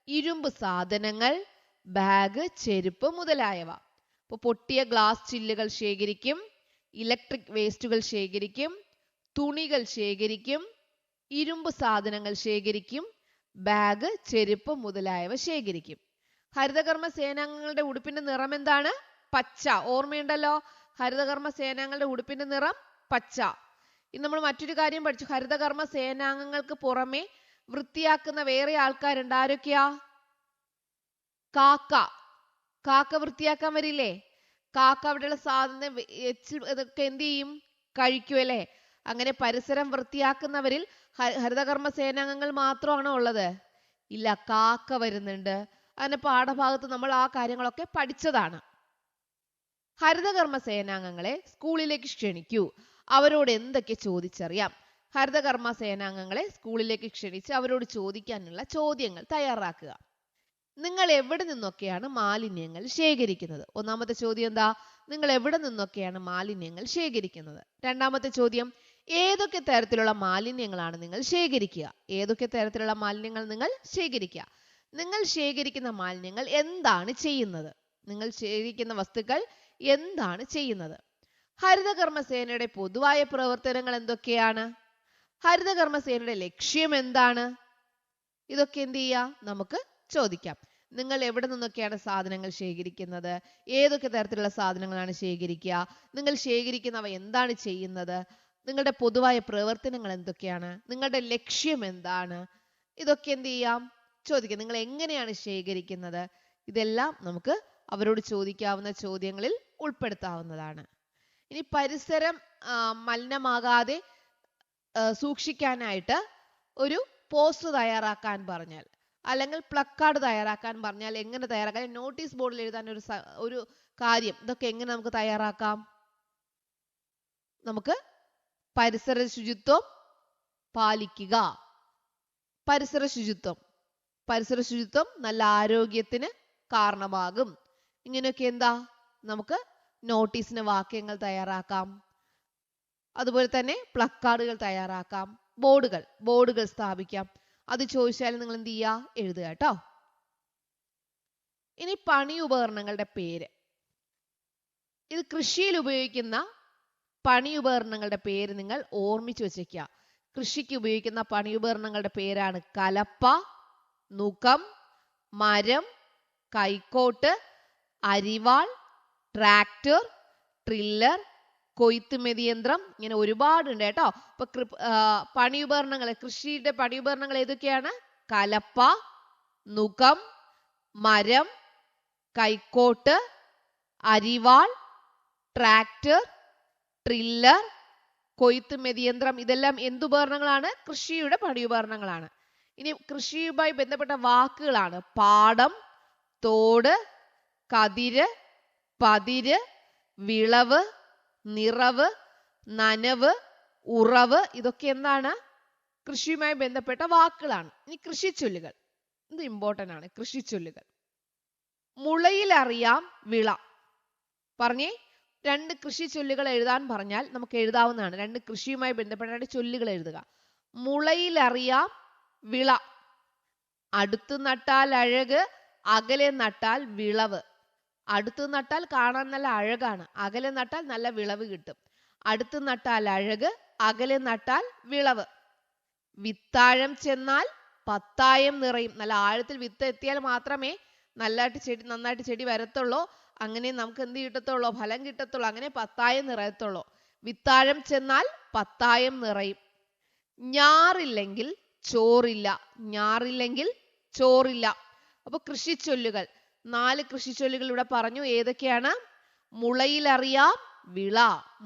ഇരുമ്പ് സാധനങ്ങൾ, ബാഗ്, ചെരുപ്പ് മുതലായവ. അപ്പോൾ പൊട്ടിയ ഗ്ലാസ് ചില്ലുകൾ ശേഖരിക്കും, ഇലക്ട്രിക് വേസ്റ്റുകൾ ശേഖരിക്കും, തുണികൾ ശേഖരിക്കും, ഇരുമ്പ് സാധനങ്ങൾ ശേഖരിക്കും, ബാഗ്, ചെരുപ്പ് മുതലായവ ശേഖരിക്കും. ഹരിതകർമ്മ സേനാംഗങ്ങളുടെ ഉടുപ്പിന്റെ നിറം എന്താണ്? പച്ച. ഓർമ്മയുണ്ടല്ലോ, ഹരിതകർമ്മ സേനാംഗങ്ങളുടെ ഉടുപ്പിന്റെ നിറം പച്ച. ഇനി നമ്മൾ മറ്റൊരു കാര്യം പഠിച്ചു. ഹരിതകർമ്മ സേനാംഗങ്ങൾക്ക് പുറമെ വൃത്തിയാക്കുന്ന വേറെ ആൾക്കാരുണ്ട്. ആരൊക്കെയാ? കാക്ക. കാക്ക വൃത്തിയാക്കാൻ വരില്ലേ? കാക്ക അവിടെയുള്ള സാധനം ഇതൊക്കെ എന്ത് ചെയ്യും? കഴിക്കും അല്ലേ? അങ്ങനെ പരിസരം വൃത്തിയാക്കുന്നവരിൽ ഹരിതകർമ്മ സേനാംഗങ്ങൾ മാത്രമാണോ ഉള്ളത്? ഇല്ല, കാക്ക വരുന്നുണ്ട്. അതിന്റെ പാഠഭാഗത്ത് നമ്മൾ ആ കാര്യങ്ങളൊക്കെ പഠിച്ചതാണ്. ഹരിതകർമ്മ സേനാംഗങ്ങളെ സ്കൂളിലേക്ക് ക്ഷണിക്കൂ. അവരോട് എന്തൊക്കെ ചോദിച്ചറിയാം? ഹരിതകർമ്മ സേനാംഗങ്ങളെ സ്കൂളിലേക്ക് ക്ഷണിച്ച് അവരോട് ചോദിക്കാനുള്ള ചോദ്യങ്ങൾ തയ്യാറാക്കുക. നിങ്ങൾ എവിടെ നിന്നൊക്കെയാണ് മാലിന്യങ്ങൾ ശേഖരിക്കുന്നത്? ഒന്നാമത്തെ ചോദ്യം എന്താ? നിങ്ങൾ എവിടെ നിന്നൊക്കെയാണ് മാലിന്യങ്ങൾ ശേഖരിക്കുന്നത്? രണ്ടാമത്തെ ചോദ്യം, ഏതൊക്കെ തരത്തിലുള്ള മാലിന്യങ്ങളാണ് നിങ്ങൾ ശേഖരിക്കുക? ഏതൊക്കെ തരത്തിലുള്ള മാലിന്യങ്ങൾ നിങ്ങൾ ശേഖരിക്കുക? നിങ്ങൾ ശേഖരിക്കുന്ന മാലിന്യങ്ങൾ എന്താണ് ചെയ്യുന്നത്? നിങ്ങൾ ശേഖരിക്കുന്ന വസ്തുക്കൾ എന്താണ് ചെയ്യുന്നത്? ഹരിതകർമ്മ സേനയുടെ പൊതുവായ പ്രവർത്തനങ്ങൾ എന്തൊക്കെയാണ്? ഹരിതകർമ്മ സേനയുടെ ലക്ഷ്യം എന്താണ്? ഇതൊക്കെ എന്ത് ചെയ്യാം? നമുക്ക് ചോദിക്കാം. നിങ്ങൾ എവിടെ നിന്നൊക്കെയാണ് സാധനങ്ങൾ ശേഖരിക്കുന്നത്? ഏതൊക്കെ തരത്തിലുള്ള സാധനങ്ങളാണ് ശേഖരിക്കുക? നിങ്ങൾ ശേഖരിക്കുന്നവ എന്താണ് ചെയ്യുന്നത്? നിങ്ങളുടെ പൊതുവായ പ്രവർത്തനങ്ങൾ എന്തൊക്കെയാണ്? നിങ്ങളുടെ ലക്ഷ്യം എന്താണ്? ഇതൊക്കെ എന്ത് ചെയ്യാം? ചോദിക്കാം. നിങ്ങൾ എങ്ങനെയാണ് ശേഖരിക്കുന്നത്? ഇതെല്ലാം നമുക്ക് അവരോട് ചോദിക്കാവുന്ന ചോദ്യങ്ങളിൽ ഉൾപ്പെടുത്താവുന്നതാണ്. ഇനി പരിസരം മലിനമാകാതെ സൂക്ഷിക്കാനായിട്ട് ഒരു പോസ്റ്റർ തയ്യാറാക്കാൻ പറഞ്ഞാൽ, അല്ലെങ്കിൽ പ്ലക്കാർഡ് തയ്യാറാക്കാൻ പറഞ്ഞാൽ എങ്ങനെ തയ്യാറാക്കാം? നോട്ടീസ് ബോർഡിൽ എഴുതാൻ ഒരു കാര്യം, ഇതൊക്കെ എങ്ങനെ നമുക്ക് തയ്യാറാക്കാം? നമുക്ക് പരിസര ശുചിത്വം പാലിക്കുക. പരിസര ശുചിത്വം നല്ല ആരോഗ്യത്തിന് കാരണമാകും. ഇങ്ങനെയൊക്കെ എന്താ നമുക്ക് നോട്ടീസിന് വാക്യങ്ങൾ തയ്യാറാക്കാം. അതുപോലെ തന്നെ പ്ലക്കാർഡുകൾ തയ്യാറാക്കാം. ബോർഡുകൾ സ്ഥാപിക്കാം. അത് ചോദിച്ചാൽ നിങ്ങൾ എന്ത് ചെയ്യുക? എഴുതുക കേട്ടോ. ഇനി പണി ഉപകരണങ്ങളുടെ പേര്. ഇത് കൃഷിയിൽ ഉപയോഗിക്കുന്ന പണി ഉപകരണങ്ങളുടെ പേര് നിങ്ങൾ ഓർമ്മിച്ചു വെച്ചേക്കുക. കൃഷിക്ക് ഉപയോഗിക്കുന്ന പണി ഉപകരണങ്ങളുടെ പേരാണ് കലപ്പ, നുകം, മരം, കൈക്കോട്ട്, അരിവാൾ, ട്രാക്ടർ, ട്രില്ലർ, കൊയ്ത്ത് മെതിയന്ത്രം. ഇങ്ങനെ ഒരുപാടുണ്ട് കേട്ടോ. ഇപ്പൊ പണി ഉപകരണങ്ങൾ, കൃഷിയുടെ പണി ഉപകരണങ്ങൾ ഏതൊക്കെയാണ്? കലപ്പ, നുകം, മരം, കൈക്കോട്ട്, അരിവാൾ, ട്രാക്ടർ, ട്രില്ലർ, കൊയ്ത്ത് മെതിയന്ത്രം. ഇതെല്ലാം എന്തുപകരണങ്ങളാണ്? കൃഷിയുടെ പണി ഉപകരണങ്ങളാണ്. ഇനി കൃഷിയുമായി ബന്ധപ്പെട്ട വാക്കുകളാണ് പാടം, തോട്, കതിര്, പതിര്, വിളവ്, നിറവ്, നനവ്, ഉറവ്. ഇതൊക്കെ എന്താണ്? കൃഷിയുമായി ബന്ധപ്പെട്ട വാക്കുകളാണ്. ഇനി കൃഷിച്ചൊല്ലുകൾ. ഇത് ഇമ്പോർട്ടന്റ് ആണ്. കൃഷിച്ചൊല്ലുകൾ. മുളയിൽ അറിയാം വിള. പറഞ്ഞേ, രണ്ട് കൃഷിച്ചൊല്ലുകൾ എഴുതാൻ പറഞ്ഞാൽ നമുക്ക് എഴുതാവുന്നതാണ്. രണ്ട് കൃഷിയുമായി ബന്ധപ്പെട്ട രണ്ട് ചൊല്ലുകൾ എഴുതുക. മുളയിൽ അറിയാം വിള. അടുത്ത് നട്ടാൽ അഴക്, അകലെ നട്ടാൽ വിളവ്. അടുത്ത് നട്ടാൽ കാണാൻ നല്ല അഴകാണ്, അകലെ നട്ടാൽ നല്ല വിളവ് കിട്ടും. അടുത്ത് നട്ടാൽ അഴക്, അകലെ നട്ടാൽ വിളവ്. വിത്താഴം ചെന്നാൽ പത്തായം നിറയും. നല്ല ആഴത്തിൽ വിത്ത് എത്തിയാൽ മാത്രമേ നന്നായിട്ട് ചെടി വരത്തുള്ളൂ. അങ്ങനെ നമുക്ക് എന്ത് കിട്ടത്തുള്ളൂ? ഫലം കിട്ടത്തുള്ളൂ. അങ്ങനെ പത്തായം നിറയത്തുള്ളൂ. വിത്താഴം ചെന്നാൽ പത്തായം നിറയും. ഞാറില്ലെങ്കിൽ ചോറില്ല. ഞാറില്ലെങ്കിൽ ചോറില്ല. അപ്പൊ കൃഷിച്ചൊല്ലുകൾ 4 കൃഷിച്ചൊല്ലുകൾ ഇവിടെ പറഞ്ഞു. ഏതൊക്കെയാണ്? മുളയിലറിയാം വിള.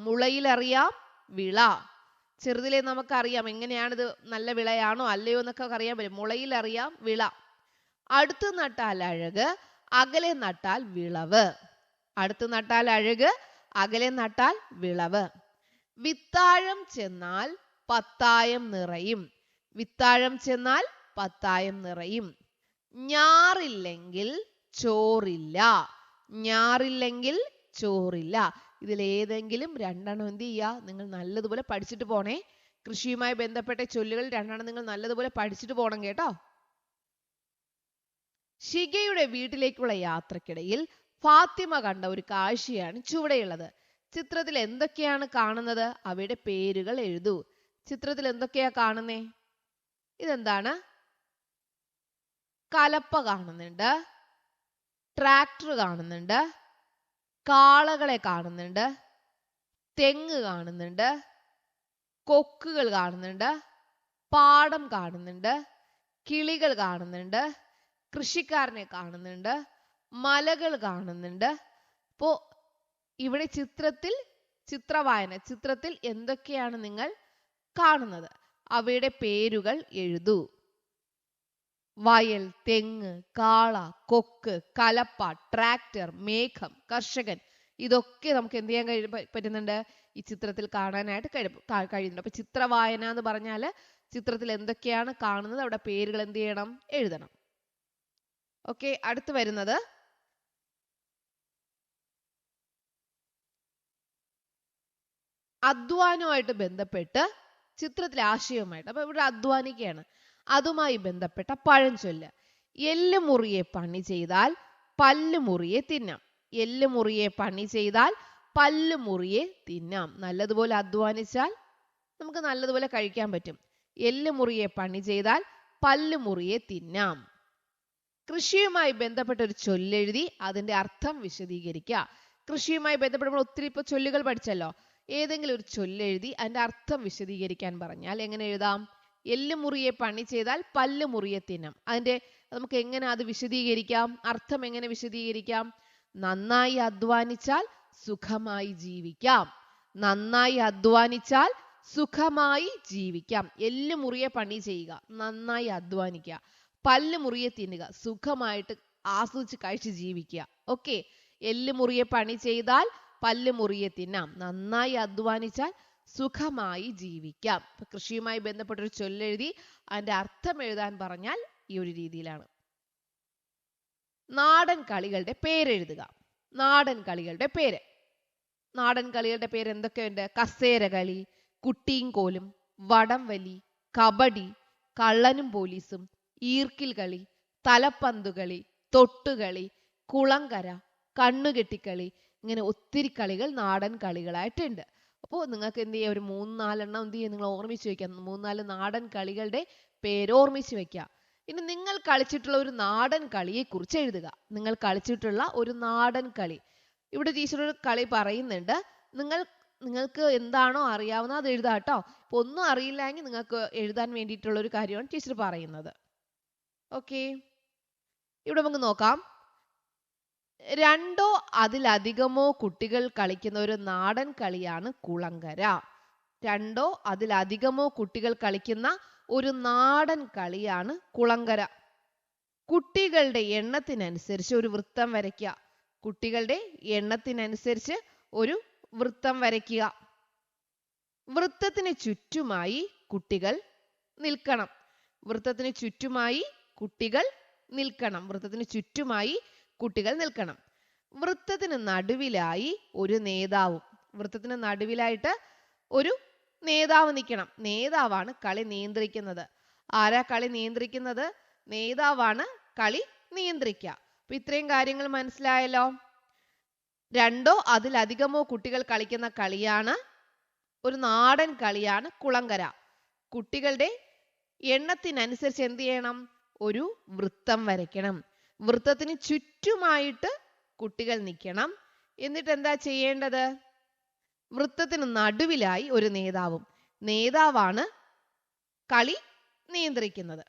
മുളയിലറിയാം വിള. ചെറുതിലെ നമുക്കറിയാം എങ്ങനെയാണിത്, നല്ല വിളയാണോ അല്ലയോ എന്നൊക്കെ അറിയാൻ പറ്റും. മുളയിലറിയാം വിള. അടുത്ത് നട്ടാൽ അഴക്, അകലെ നട്ടാൽ വിളവ്. അടുത്ത് നട്ടാൽ അഴക്, അകലെ നട്ടാൽ വിളവ്. വിത്താഴം ചെന്നാൽ പത്തായം നിറയും. വിത്താഴം ചെന്നാൽ പത്തായം നിറയും. ഞാറില്ലെങ്കിൽ ചോറില്ല. ഞാറില്ലെങ്കിൽ ചോറില്ല. ഇതിലേതെങ്കിലും രണ്ടെണ്ണം എന്ത് ചെയ്യുക? നിങ്ങൾ നല്ലതുപോലെ പഠിച്ചിട്ട് പോണേ. കൃഷിയുമായി ബന്ധപ്പെട്ട ചൊല്ലുകൾ രണ്ടെണ്ണം നിങ്ങൾ നല്ലതുപോലെ പഠിച്ചിട്ട് പോകണം കേട്ടോ. ഷിഗയുടെ വീട്ടിലേക്കുള്ള യാത്രക്കിടയിൽ ഫാത്തിമ കണ്ട ഒരു കാഴ്ചയാണ് ചുവടെയുള്ളത്. ചിത്രത്തിൽ എന്തൊക്കെയാണ് കാണുന്നത്? അവയുടെ പേരുകൾ എഴുതൂ. ചിത്രത്തിൽ എന്തൊക്കെയാ കാണുന്നേ? ഇതെന്താണ്? കലപ്പ കാണുന്നുണ്ട്, ട്രാക്ടർ കാണുന്നുണ്ട്, കാളകളെ കാണുന്നുണ്ട്, തെങ്ങ് കാണുന്നുണ്ട്, കൊക്കുകൾ കാണുന്നുണ്ട്, പാടം കാണുന്നുണ്ട്, കിളികൾ കാണുന്നുണ്ട്, കൃഷിക്കാരനെ കാണുന്നുണ്ട്, മലകൾ കാണുന്നുണ്ട്. അപ്പോ ഇവിടെ ചിത്രത്തിൽ എന്തൊക്കെയാണ് നിങ്ങൾ കാണുന്നത്? അവയുടെ പേരുകൾ എഴുതൂ. വയൽ, തെങ്ങ്, കാള, കൊക്ക്, കലപ്പ, ട്രാക്ടർ, മേഘം, കർഷകൻ, ഇതൊക്കെ നമുക്ക് എന്ത് ചെയ്യാൻ പറ്റുന്നുണ്ട്? ഈ ചിത്രത്തിൽ കാണാനായിട്ട് കഴിയുന്നുണ്ട്. അപ്പൊ ചിത്രവായന എന്ന് പറഞ്ഞാൽ ചിത്രത്തിൽ എന്തൊക്കെയാണ് കാണുന്നത് അവിടെ പേരുകൾ എന്ത് ചെയ്യണം? എഴുതണം. ഓക്കെ, അടുത്ത് വരുന്നത് അധ്വാനവുമായിട്ട് ബന്ധപ്പെട്ട് ചിത്രത്തിലെ ആശയവുമായിട്ട്. അപ്പൊ ഇവിടെ അധ്വാനിക്കുകയാണ്. അതുമായി ബന്ധപ്പെട്ട പഴഞ്ചൊല്ല്. എല്ല് മുറിയെ പണി ചെയ്താൽ പല്ല് മുറിയെ തിന്നാം. എല്ല് മുറിയെ പണി ചെയ്താൽ പല്ല് മുറിയെ തിന്നാം. നല്ലതുപോലെ അധ്വാനിച്ചാൽ നമുക്ക് നല്ലതുപോലെ കഴിക്കാൻ പറ്റും. എല്ല് മുറിയെ പണി ചെയ്താൽ പല്ല് മുറിയെ തിന്നാം. കൃഷിയുമായി ബന്ധപ്പെട്ട ഒരു ചൊല്ലെഴുതി അതിന്റെ അർത്ഥം വിശദീകരിക്കുക. കൃഷിയുമായി ബന്ധപ്പെട്ട് ഒത്തിരി ഇപ്പൊ ചൊല്ലുകൾ പഠിച്ചല്ലോ. ഏതെങ്കിലും ഒരു ചൊല്ലെഴുതി അതിന്റെ അർത്ഥം വിശദീകരിക്കാൻ പറഞ്ഞാൽ എങ്ങനെ എഴുതാം? എല്ല് മുറിയെ പണി ചെയ്താൽ പല്ല് മുറിയെ തിന്നാം. അതിന്റെ നമുക്ക് എങ്ങനെ അത് വിശദീകരിക്കാം? അർത്ഥം എങ്ങനെ വിശദീകരിക്കാം? നന്നായി അധ്വാനിച്ചാൽ സുഖമായി ജീവിക്കാം. നന്നായി അധ്വാനിച്ചാൽ സുഖമായി ജീവിക്കാം. എല്ല് മുറിയെ പണി ചെയ്യുക, നന്നായി അധ്വാനിക്കുക. പല്ല് മുറിയെ തിന്നുക, സുഖമായിട്ട് ആസ്വദിച്ച് കഴിച്ച് ജീവിക്കുക. ഓക്കെ, എല്ല് മുറിയെ പണി ചെയ്താൽ പല്ല് മുറിയെ തിന്നാം. നന്നായി അധ്വാനിച്ചാൽ സുഖമായി ജീവിക്കാം. ഇപ്പൊ കൃഷിയുമായി ബന്ധപ്പെട്ടൊരു ചൊല്ലെഴുതി അതിന്റെ അർത്ഥം എഴുതാൻ പറഞ്ഞാൽ ഈ ഒരു രീതിയിലാണ്. നാടൻ കളികളുടെ പേരെഴുതുക. നാടൻ കളികളുടെ പേര്. നാടൻ കളികളുടെ പേര് എന്തൊക്കെയുണ്ട്? കസേര കളി, കുട്ടിയും കോലും, വടംവലി, കബഡി, കള്ളനും പോലീസും, ഈർക്കിൽ കളി, തലപ്പന്തുകളി, തൊട്ടുകളി, കുളങ്കര, കണ്ണുകെട്ടിക്കളി, ഇങ്ങനെ ഒത്തിരി കളികൾ നാടൻ കളികളായിട്ടുണ്ട്. അപ്പോൾ നിങ്ങൾക്ക് എന്ത് ചെയ്യാം? ഒരു 3-4 എന്ത് ചെയ്യാം? നിങ്ങൾ ഓർമ്മിച്ച് വെക്കാം. 3-4 നാടൻ കളികളുടെ പേര് ഓർമ്മിച്ച് വെക്കുക. ഇനി നിങ്ങൾ കളിച്ചിട്ടുള്ള ഒരു നാടൻ കളിയെ കുറിച്ച് എഴുതുക. നിങ്ങൾ കളിച്ചിട്ടുള്ള ഒരു നാടൻ കളി. ഇവിടെ ടീച്ചർ ഒരു കളി പറയുന്നുണ്ട്. നിങ്ങൾക്ക് എന്താണോ അറിയാവുന്നത് അത് എഴുതാം കേട്ടോ. ഇപ്പൊ ഒന്നും അറിയില്ലെങ്കിൽ നിങ്ങൾക്ക് എഴുതാൻ വേണ്ടിയിട്ടുള്ള ഒരു കാര്യമാണ് ടീച്ചർ പറയുന്നത്. ഓക്കെ, ഇവിടെ നമുക്ക് നോക്കാം. 2 അതിലധികമോ കുട്ടികൾ കളിക്കുന്ന ഒരു നാടൻ കളിയാണ് കുളങ്കര. 2 അതിലധികമോ കുട്ടികൾ കളിക്കുന്ന ഒരു നാടൻ കളിയാണ് കുളങ്കര. കുട്ടികളുടെ എണ്ണത്തിനനുസരിച്ച് ഒരു വൃത്തം വരയ്ക്കുക. കുട്ടികളുടെ എണ്ണത്തിനനുസരിച്ച് ഒരു വൃത്തം വരയ്ക്കുക. വൃത്തത്തിന് ചുറ്റുമായി കുട്ടികൾ നിൽക്കണം. വൃത്തത്തിന് ചുറ്റുമായി കുട്ടികൾ നിൽക്കണം. വൃത്തത്തിന് ചുറ്റുമായി കുട്ടികൾ നിൽക്കണം. വൃത്തത്തിന് നടുവിലായി ഒരു നേതാവും. വൃത്തത്തിന് നടുവിലായിട്ട് ഒരു നേതാവ് നിൽക്കണം. നേതാവാണ് കളി നിയന്ത്രിക്കുന്നത്. ആരാ കളി നിയന്ത്രിക്കുന്നത്? നേതാവാണ് കളി നിയന്ത്രിക്കുക. അപ്പൊ ഇത്രയും കാര്യങ്ങൾ മനസ്സിലായല്ലോ. 2 അതിലധികമോ കുട്ടികൾ കളിക്കുന്ന കളിയാണ് ഒരു നാടൻ കളിയാണ് കുളങ്കര. കുട്ടികളുടെ എണ്ണത്തിനനുസരിച്ച് എന്ത് ചെയ്യണം? ഒരു വൃത്തം വരയ്ക്കണം. വൃത്തത്തിന് ചുറ്റുമായിട്ട് കുട്ടികൾ നിൽക്കണം. എന്നിട്ട് എന്താ ചെയ്യേണ്ടത്? വൃത്തത്തിന് നടുവിലായി ഒരു നേതാവും. നേതാവാണ് കളി നിയന്ത്രിക്കുന്നത്.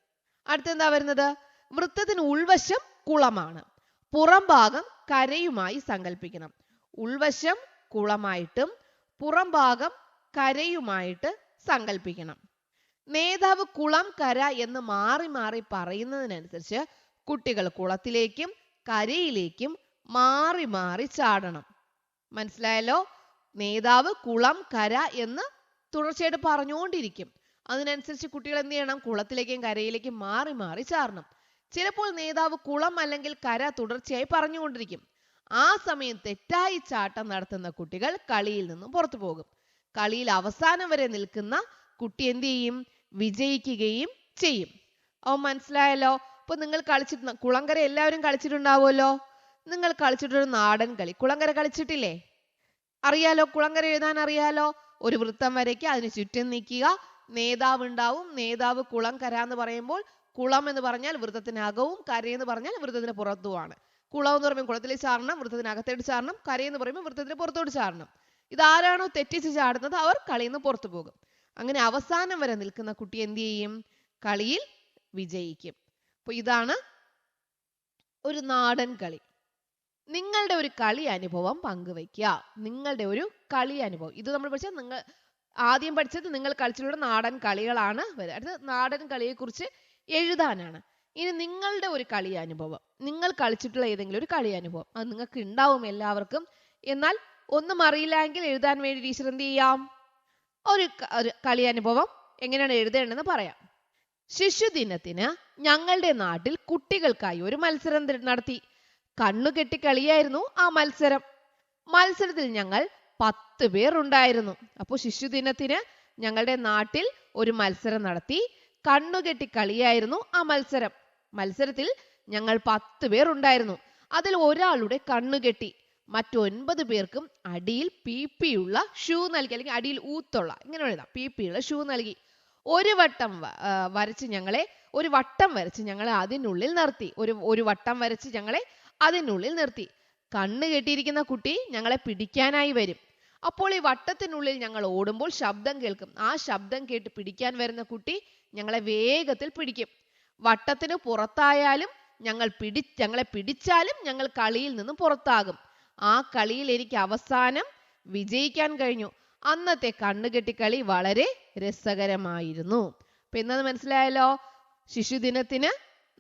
അടുത്തെന്താ വരുന്നത്? വൃത്തത്തിന് ഉൾവശം കുളമാണ്. പുറം ഭാഗം കരയുമായി സങ്കല്പിക്കണം. ഉൾവശം കുളമായിട്ടും പുറം ഭാഗം കരയുമായിട്ട് സങ്കല്പിക്കണം. നേതാവ് കുളം കര എന്ന് മാറി മാറി പറയുന്നതിനനുസരിച്ച് കുട്ടികൾ കുളത്തിലേക്കും കരയിലേക്കും മാറി മാറി ചാടണം. മനസ്സിലായല്ലോ? നേതാവ് കുളം കര എന്ന് തുടർച്ചയായിട്ട് പറഞ്ഞുകൊണ്ടിരിക്കും. അതിനനുസരിച്ച് കുട്ടികൾ എന്ത് ചെയ്യണം? കുളത്തിലേക്കും കരയിലേക്കും മാറി മാറി ചാടണം. ചിലപ്പോൾ നേതാവ് കുളം അല്ലെങ്കിൽ കര തുടർച്ചയായി പറഞ്ഞുകൊണ്ടിരിക്കും. ആ സമയം തെറ്റായി ചാട്ടം നടത്തുന്ന കുട്ടികൾ കളിയിൽ നിന്നും പുറത്തു പോകും. കളിയിൽ അവസാനം വരെ നിൽക്കുന്ന കുട്ടി എന്ത് ചെയ്യും? വിജയിക്കുകയും ചെയ്യും. അവ മനസ്സിലായല്ലോ? അപ്പൊ നിങ്ങൾ കളിച്ചിട്ട് കുളങ്കര എല്ലാവരും കളിച്ചിട്ടുണ്ടാവുമല്ലോ. നിങ്ങൾ കളിച്ചിട്ടൊരു നാടൻ കളി കുളങ്കര കളിച്ചിട്ടില്ലേ? അറിയാലോ, കുളങ്കര എഴുതാൻ അറിയാലോ. ഒരു വൃത്തം വരയ്ക്കുക, അതിന് ചുറ്റും നിൽക്കുക, നേതാവ് ഉണ്ടാവും. നേതാവ് കുളങ്കര എന്ന് പറയുമ്പോൾ കുളം എന്ന് പറഞ്ഞാൽ വൃത്തത്തിനകവും, കരയെന്ന് പറഞ്ഞാൽ വൃത്തത്തിന് പുറത്തുമാണ്. കുളം എന്ന് പറയുമ്പോൾ കുളത്തിൽ ചാടണം, വൃത്തത്തിനകത്തോട്ട് ചാടണം. കരയെന്ന് പറയുമ്പോൾ വൃത്തത്തിന് പുറത്തോട്ട് ചാടണം. ഇതാരാണോ തെറ്റിച്ച് ചാടുന്നത് അവർ കളിയിൽ നിന്ന് പുറത്തു പോകും. അങ്ങനെ അവസാനം വരെ നിൽക്കുന്ന കുട്ടി എന്ത് ചെയ്യും? കളിയിൽ വിജയിക്കും. അപ്പൊ ഇതാണ് ഒരു നാടൻ കളി. നിങ്ങളുടെ ഒരു കളി അനുഭവം പങ്കുവയ്ക്കുക. നിങ്ങളുടെ ഒരു കളി അനുഭവം. ഇത് നമ്മൾ പഠിച്ചത് നിങ്ങൾ ആദ്യം പഠിച്ചത് നിങ്ങൾ കളിച്ചിട്ടുള്ള നാടൻ കളികളാണ്. അടുത്ത നാടൻ കളിയെ കുറിച്ച് എഴുതാനാണ്. ഇനി നിങ്ങളുടെ ഒരു കളി അനുഭവം, നിങ്ങൾ കളിച്ചിട്ടുള്ള ഏതെങ്കിലും ഒരു കളി അനുഭവം അത് നിങ്ങൾക്ക് ഉണ്ടാവും എല്ലാവർക്കും. എന്നാൽ ഒന്നും അറിയില്ലെങ്കിൽ എഴുതാൻ വേണ്ടി ടീച്ചർ എന്ത് ചെയ്യാം? ഒരു കളി അനുഭവം എങ്ങനെയാണ് എഴുതേണ്ടതെന്ന് പറയാം. ശിശുദിനത്തിന് ഞങ്ങളുടെ നാട്ടിൽ കുട്ടികൾക്കായി ഒരു മത്സരം നടത്തി. കണ്ണുകെട്ടി കളിയായിരുന്നു ആ മത്സരം. മത്സരത്തിൽ ഞങ്ങൾ 10 പേർ ഉണ്ടായിരുന്നു. അപ്പോൾ ശിശുദിനത്തിന് ഞങ്ങളുടെ നാട്ടിൽ ഒരു മത്സരം നടത്തി. കണ്ണുകെട്ടി കളിയായിരുന്നു ആ മത്സരം. മത്സരത്തിൽ ഞങ്ങൾ 10 പേർ ഉണ്ടായിരുന്നു. അതിൽ ഒരാളുടെ കണ്ണുകെട്ടി. മറ്റു 9 പേർക്കും അടിയിൽ പീപ്പിയുള്ള ഷൂ നൽകി, അല്ലെങ്കിൽ അടിയിൽ ഊത്തുള്ള, ഇങ്ങനെ എഴുതാം, പീപ്പിയുള്ള ഷൂ നൽകി. ഒരു വട്ടം വരച്ച് ഞങ്ങളെ അതിനുള്ളിൽ നിർത്തി. ഒരു വട്ടം വരച്ച് ഞങ്ങളെ അതിനുള്ളിൽ നിർത്തി. കണ്ണ് കെട്ടിയിരിക്കുന്ന കുട്ടി ഞങ്ങളെ പിടിക്കാനായി വരും. അപ്പോൾ ഈ വട്ടത്തിനുള്ളിൽ ഞങ്ങൾ ഓടുമ്പോൾ ശബ്ദം കേൾക്കും. ആ ശബ്ദം കേട്ട് പിടിക്കാൻ വരുന്ന കുട്ടി ഞങ്ങളെ വേഗത്തിൽ പിടിക്കും. വട്ടത്തിന് പുറത്തായാലും ഞങ്ങളെ പിടിച്ചാലും ഞങ്ങൾ കളിയിൽ നിന്നും പുറത്താകും. ആ കളിയിൽ എനിക്ക് അവസാനം വിജയിക്കാൻ കഴിഞ്ഞു. അന്നത്തെ കണ്ണുകെട്ടി കളി വളരെ രസകരമായിരുന്നു. അപ്പൊ എന്നത് മനസ്സിലായല്ലോ? ശിശുദിനത്തിന്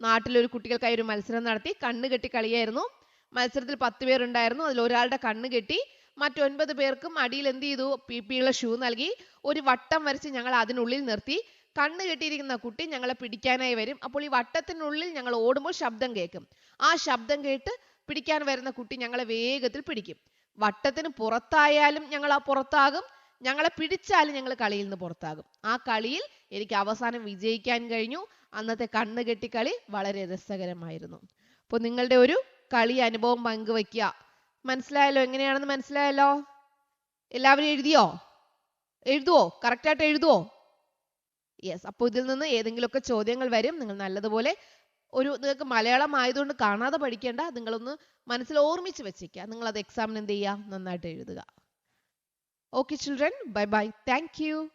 നാട്ടിലൊരു കുട്ടികൾക്കായി ഒരു മത്സരം നടത്തി. കണ്ണുകെട്ടി കളിയായിരുന്നു. മത്സരത്തിൽ 10 പേരുണ്ടായിരുന്നു. അതിൽ ഒരാളുടെ കണ്ണ് കെട്ടി. മറ്റു 9 പേർക്കും അടിയിൽ എന്ത് ചെയ്തു? പീപ്പിയുള്ള ഷൂ നൽകി. ഒരു വട്ടം വരച്ച് ഞങ്ങൾ അതിനുള്ളിൽ നിർത്തി. കണ്ണ് കെട്ടിയിരിക്കുന്ന കുട്ടി ഞങ്ങളെ പിടിക്കാനായി വരും. അപ്പോൾ ഈ വട്ടത്തിനുള്ളിൽ ഞങ്ങൾ ഓടുമ്പോൾ ശബ്ദം കേൾക്കും. ആ ശബ്ദം കേട്ട് പിടിക്കാൻ വരുന്ന കുട്ടി ഞങ്ങളെ വേഗത്തിൽ പിടിക്കും. വട്ടത്തിന് പുറത്തായാലും ഞങ്ങൾ പുറത്താകും. ഞങ്ങളെ പിടിച്ചാലും ഞങ്ങൾ കളിയിൽ നിന്ന് പുറത്താകും. ആ കളിയിൽ എനിക്ക് അവസാനം വിജയിക്കാൻ കഴിഞ്ഞു. അന്നത്തെ കണ്ണ് കെട്ടി കളി വളരെ രസകരമായിരുന്നു. അപ്പോൾ നിങ്ങളുടെ ഒരു കളി അനുഭവം പങ്കുവയ്ക്കുക. മനസ്സിലായല്ലോ? എങ്ങനെയാണെന്ന് മനസ്സിലായല്ലോ? എല്ലാവരും എഴുതുവോ? കറക്റ്റായിട്ട് എഴുതുവോ? യെസ്. അപ്പോൾ ഇതിൽ നിന്ന് ഏതെങ്കിലുമൊക്കെ ചോദ്യങ്ങൾ വരും. നിങ്ങൾ നല്ലതുപോലെ നിങ്ങൾക്ക് മലയാളം ആയതുകൊണ്ട് കാണാതെ പഠിക്കേണ്ട, നിങ്ങളൊന്ന് മനസ്സിൽ ഓർമ്മിച്ച് വെച്ചേക്കുക. നിങ്ങൾ അത് എക്സാമിന് എന്ത് ചെയ്യുക? നന്നായിട്ട് എഴുതുക. Okay children, bye bye. Thank you.